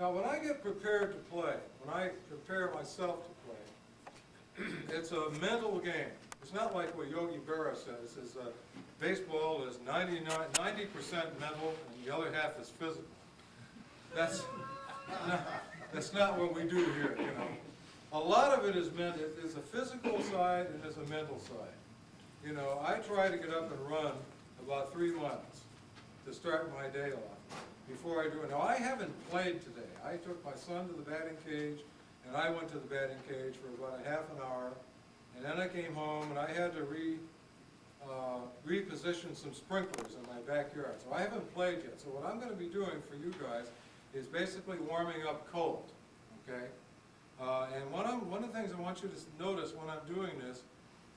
Now, when I get prepared to play, when I prepare myself to play, it's a mental game. It's not like what Yogi Berra says, is baseball is 90% mental and the other half is physical. That's not what we do here, you know. A lot of it is meant, there's a physical side and there's a mental side. You know, I try to get up and run about 3 miles to start my day off before I do it. Now, I haven't played today. I took my son to the batting cage, and I went to the batting cage for about a half an hour, and then I came home and I had to reposition some sprinklers in my backyard. So I haven't played yet. So what I'm going to be doing for you guys is basically warming up cold, okay? And one of the things I want you to notice when I'm doing this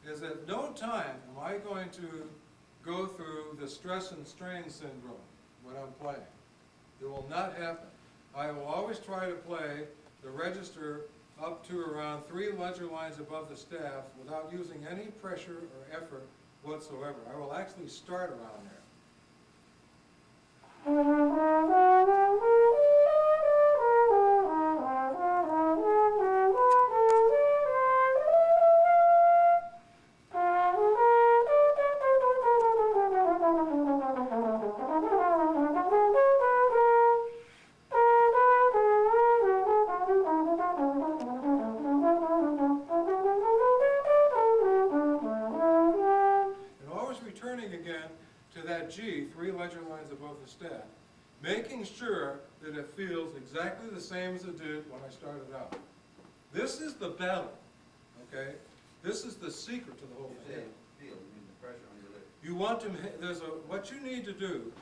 is at no time am I going to go through the stress and strain syndrome when I'm playing. It will not happen. I will always try to play the register up to around 3 ledger lines above the staff without using any pressure or effort whatsoever. I will actually start around there. G, 3 ledger lines above the staff, making sure that it feels exactly the same as it did when I started out. This is the battle, okay? This is the secret to the whole thing. Feel, you mean the pressure on your lips. You want to, what you need to do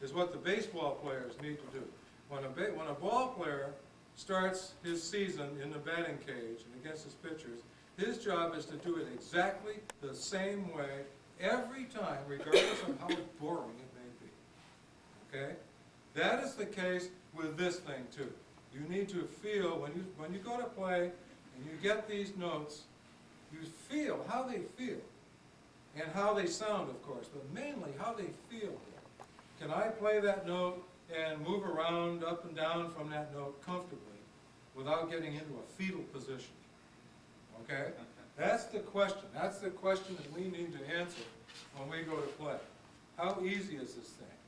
is what the baseball players need to do. When a ball player starts his season in the batting cage and against his pitchers, his job is to do it exactly the same way every time, regardless of how boring it may be, okay? That is the case with this thing too. You need to feel, when you go to play and you get these notes, you feel how they feel and how they sound, of course, but mainly how they feel. Can I play that note and move around up and down from that note comfortably without getting into a fetal position, okay? That's the question. That's the question that we need to answer when we go to play. How easy is this thing?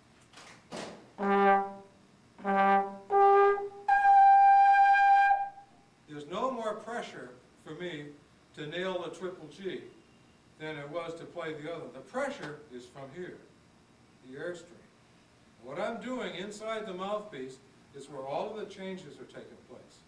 There's no more pressure for me to nail the triple G than it was to play the other. The pressure is from here, the airstream. What I'm doing inside the mouthpiece is where all of the changes are taking place.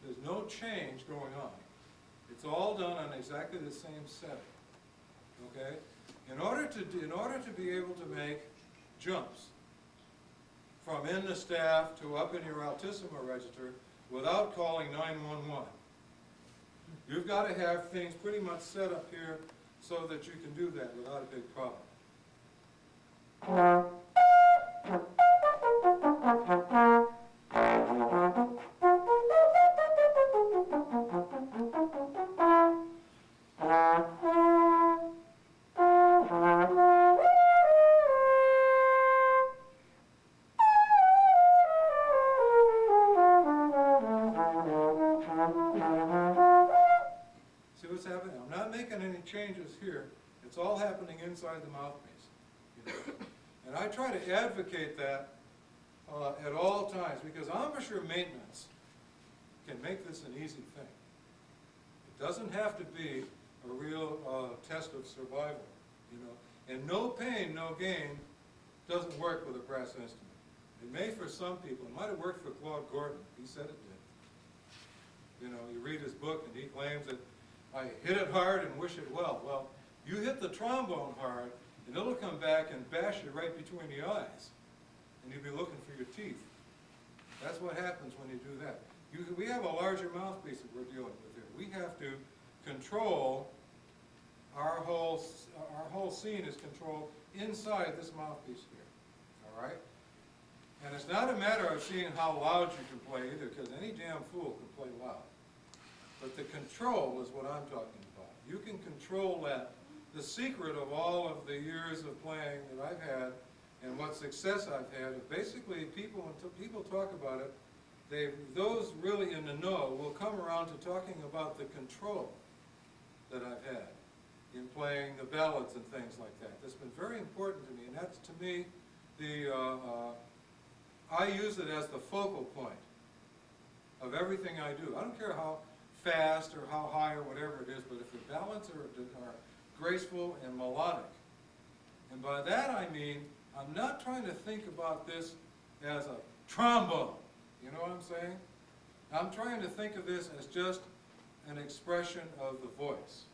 There's no change going on. It's all done on exactly the same setting, okay? In order to be able to make jumps from in the staff to up in your altissimo register without calling 911, you've got to have things pretty much set up here so that you can do that without a big problem. See what's happening? I'm not making any changes here. It's all happening inside the mouthpiece. You know? And I try to advocate that at all times, because embouchure maintenance can make this an easy thing. It doesn't have to be a real test of survival, you know. And no pain, no gain doesn't work with a brass instrument. It may for some people. It might have worked for Claude Gordon. He said it did. You know, you read his book and he claims that I hit it hard and wish it well. Well, you hit the trombone hard and it'll come back and bash you right between the eyes. And you'll be looking for your teeth. That's what happens when you do that. We have a larger mouthpiece that we're dealing with here. We have to control our whole scene is controlled inside this mouthpiece here, all right? And it's not a matter of seeing how loud you can play either, because any damn fool can play loud. But the control is what I'm talking about. You can control that. The secret of all of the years of playing that I've had and what success I've had is basically people, when people talk about it, those really in the know will come around to talking about the control that I've had in playing the ballads and things like that. That's been very important to me, and that's to me I use it as the focal point of everything I do. I don't care how fast or how high or whatever it is, but if the ballads are graceful and melodic, and by that I mean I'm not trying to think about this as a trombone. You know what I'm saying? I'm trying to think of this as just an expression of the voice.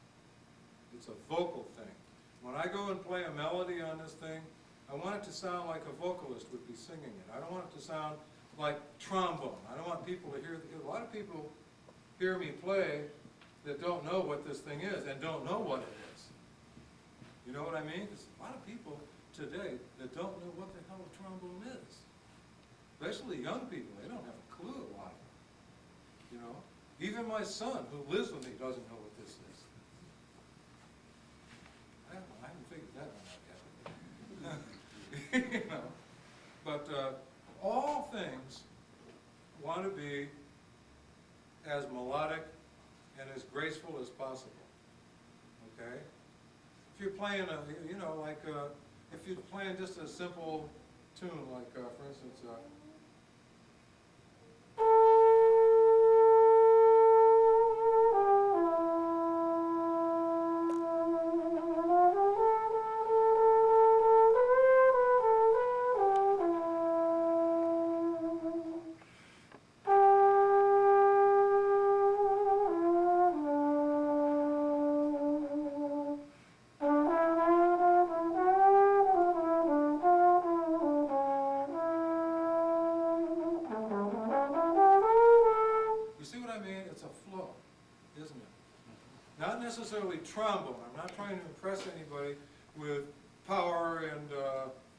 It's a vocal thing. When I go and play a melody on this thing, I want it to sound like a vocalist would be singing it. I don't want it to sound like trombone. I don't want people to hear, a lot of people hear me play that don't know what this thing is and don't know what it is. You know what I mean? There's a lot of people today that don't know what the hell a trombone is. Especially young people, they don't have a clue, a lot of them. You know? Even my son, who lives with me, doesn't know what this is. I haven't figured that one out yet. You know? But all things want to be as melodic and as graceful as possible. Okay? If you're playing you know, like, if you're playing just a simple tune, like, for instance, not necessarily trombone. I'm not trying to impress anybody with power and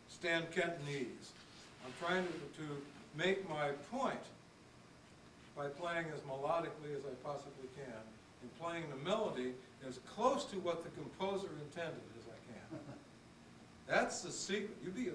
Stan Kentonese. I'm trying to make my point by playing as melodically as I possibly can and playing the melody as close to what the composer intended as I can. That's the secret. You'd be